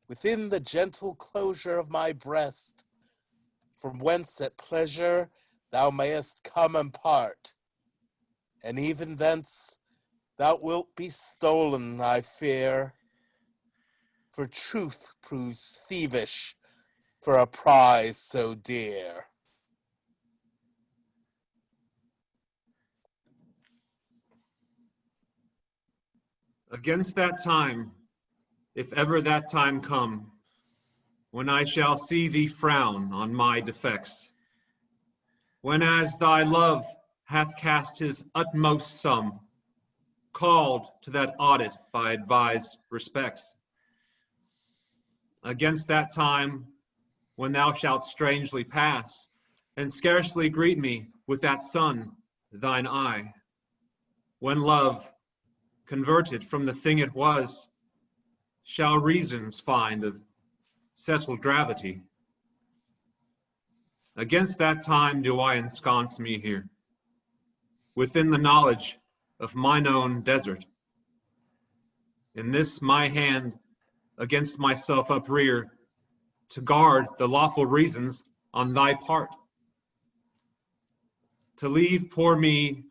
within the gentle closure of my breast, from whence at pleasure thou mayest come and part, and even thence thou wilt be stolen, I fear, for truth proves thievish for a prize so dear. Against that time, if ever that time come, when I shall see thee frown on my defects, when as thy love hath cast his utmost sum, called to that audit by advised respects, against that time, when thou shalt strangely pass, and scarcely greet me with that sun, thine eye, when love, converted from the thing it was, shall reasons find of settled gravity. Against that time do I ensconce me here, within the knowledge of mine own desert. In this my hand against myself uprear, to guard the lawful reasons on thy part. To leave poor me,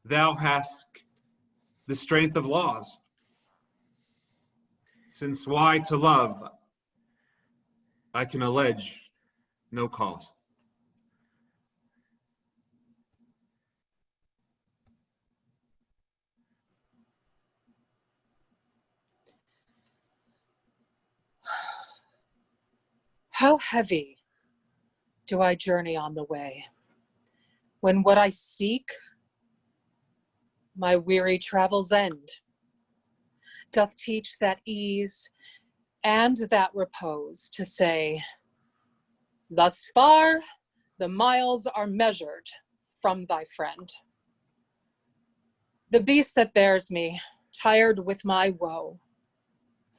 thou hast the strength of laws, since why to love I can allege no cause. How heavy do I journey on the way, when what I seek, my weary travel's end, doth teach that ease and that repose, to say, thus far the miles are measured from thy friend. The beast that bears me, tired with my woe,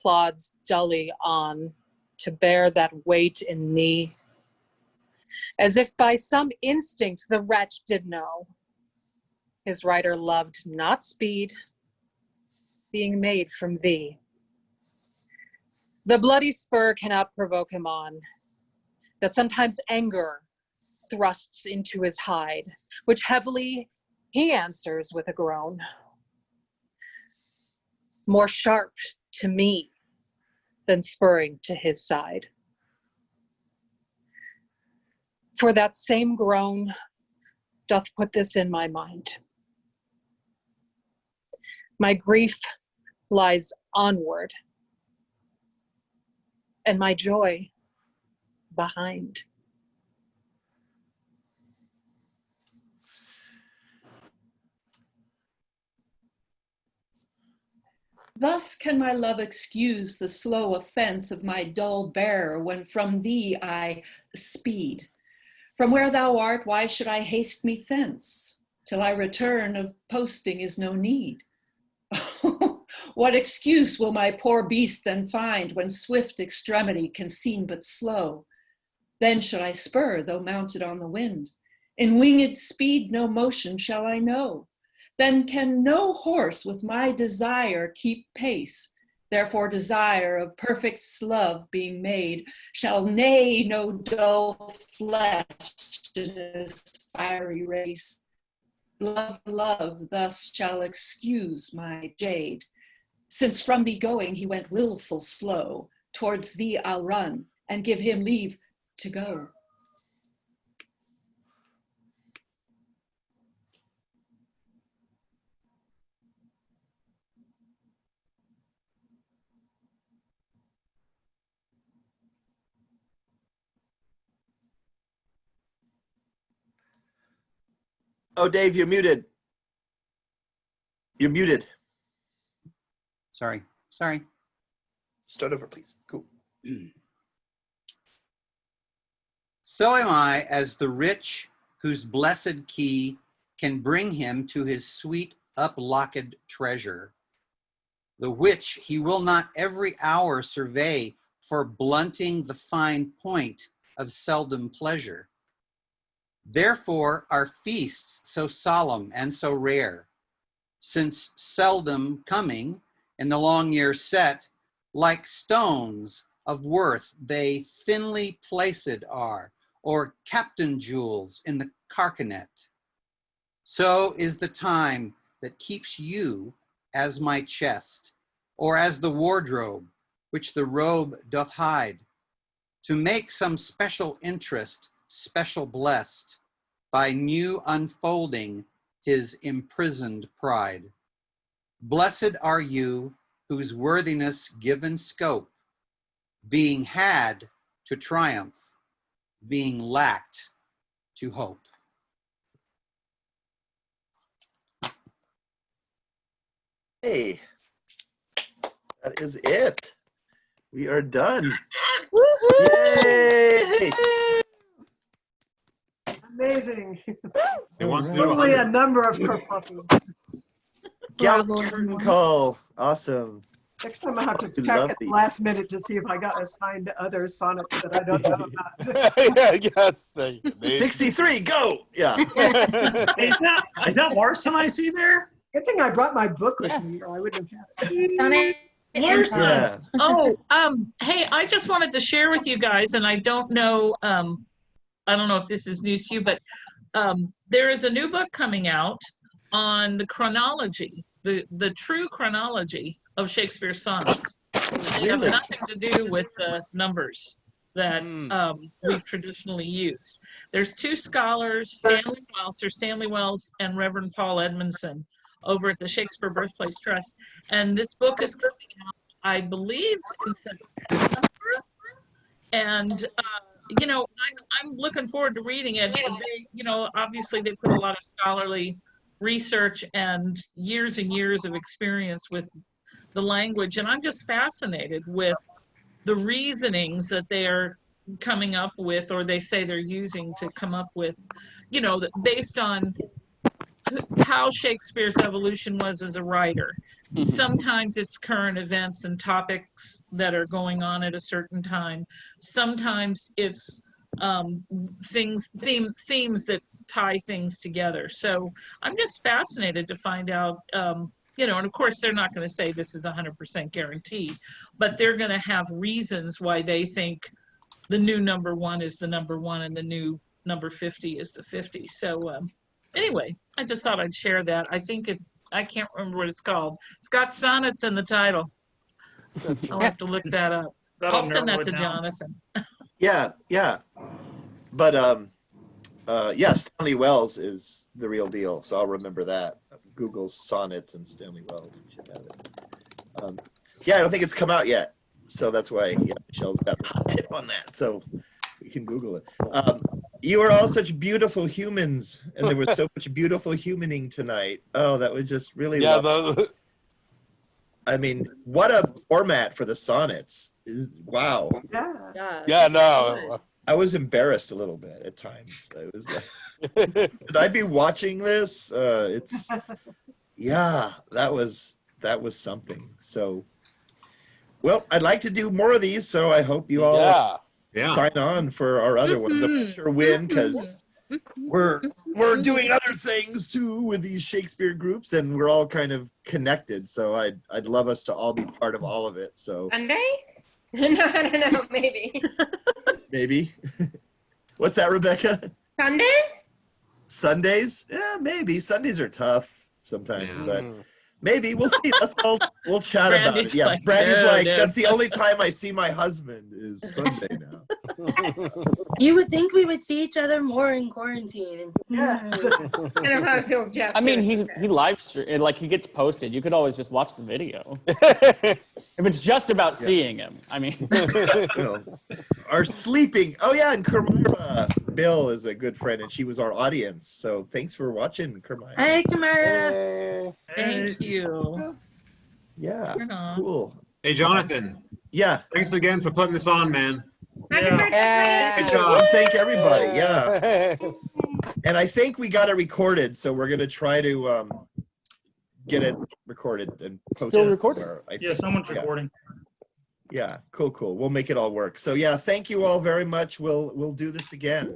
plods dully on to bear that weight in knee, as if by some instinct the wretch did know his rider loved not speed, being made from thee. The bloody spur cannot provoke him on, that sometimes anger thrusts into his hide, which heavily he answers with a groan, more sharp to me than spurring to his side. For that same groan doth put this in my mind. My grief lies onward, and my joy behind. Thus can my love excuse the slow offense of my dull bearer, when from thee I speed. From where thou art, why should I haste me thence? Till I return, of posting is no need. What excuse will my poor beast then find, when swift extremity can seem but slow? Then should I spur, though mounted on the wind. In winged speed no motion shall I know. Then can no horse with my desire keep pace. Therefore desire of perfect love being made shall neigh no dull flesh in this fiery race. Love thus shall excuse my jade. Since from thee going he went willful slow, towards thee I'll run and give him leave to go. Oh, Dave, you're muted. You're muted. Sorry. Start over, please. Cool. So am I as the rich whose blessed key can bring him to his sweet uplocked treasure, the which he will not every hour survey for blunting the fine point of seldom pleasure. Therefore are feasts so solemn and so rare, since seldom coming in the long year set, like stones of worth they thinly placed are, or captain jewels in the carcanet. So is the time that keeps you as my chest, or as the wardrobe which the robe doth hide, to make some special interest special blessed by new unfolding his imprisoned pride. Blessed are you whose worthiness given scope, being had to triumph, being lacked to hope. Hey, that is it. We are done. Yay! Amazing. He wants to do Only a 100. number of kerfuffles. Gallant call. Awesome. Next time I have to We check love at the these. last minute to see if I got assigned to other sonnets that I don't know about. Yes. 63, go! Yeah. Is that Larson I see there? Good thing I brought my book with me, or I wouldn't have had it. Larson. Yeah. Oh, hey, I just wanted to share with you guys, and I don't know if this is news to you, but there is a new book coming out on the chronology, the true chronology of Shakespeare's sonnets. They have nothing to do with the numbers that we've traditionally used. There's two scholars, Sir Stanley Wells and Reverend Paul Edmondson, over at the Shakespeare Birthplace Trust. And this book is coming out, I believe, in September. And, I'm looking forward to reading it. They, obviously they put a lot of scholarly research and years of experience with the language. And I'm just fascinated with the reasonings that they are coming up with, or they say they're using to come up with, based on how Shakespeare's evolution was as a writer. Sometimes it's current events and topics that are going on at a certain time. Sometimes it's themes that tie things together. So I'm just fascinated to find out, and of course they're not going to say this is 100% guaranteed, but they're going to have reasons why they think the new number 1 is the number 1 and the new number 50 is the 50. So anyway, I just thought I'd share that. I can't remember what it's called. It's got sonnets in the title. I'll have to look that up. I'll send that to Jonathan. Yeah. But Stanley Wells is the real deal, so I'll remember that. Google's sonnets and Stanley Wells. We should have it. I don't think it's come out yet, so that's why Michelle's got a hot tip on that. So we can Google it. You are all such beautiful humans, and there was so much beautiful humaning tonight. Oh, that was just really lovely. I mean, what a format for the sonnets. Wow. Yeah, no. I was embarrassed a little bit at times. I was like, should I be watching this? That was something. So, well, I'd like to do more of these, so I hope you all sign on for our other ones. I'm not sure when, because we're doing other things too with these Shakespeare groups, and we're all kind of connected. So I'd love us to all be part of all of it. So Sundays? No, I don't know. Maybe. Maybe. What's that, Rebecca? Sundays? Sundays? Yeah, maybe. Sundays are tough sometimes, but maybe we'll see. We'll chat Brandy's about it. Yeah, like, Brandy's no, like, no. that's the only time I see my husband is Sunday now. You would think we would see each other more in quarantine. I don't know how I feel, Jeff. I mean, he live stream, like he gets posted. You could always just watch the video. If it's just about seeing him, I mean. Our sleeping. Oh yeah, and Kermira Bill is a good friend, and she was our audience. So thanks for watching, Kermira. Hey, Kermira. Thank you. Yeah, cool. Hey, Jonathan. Yeah. Thanks again for putting this on, man. Good job. Thank everybody. Yeah. And I think we got it recorded, so we're gonna try to get it recorded and post it. Recording. Yeah, someone's recording. Yeah, cool. We'll make it all work. So yeah, thank you all very much. We'll do this again.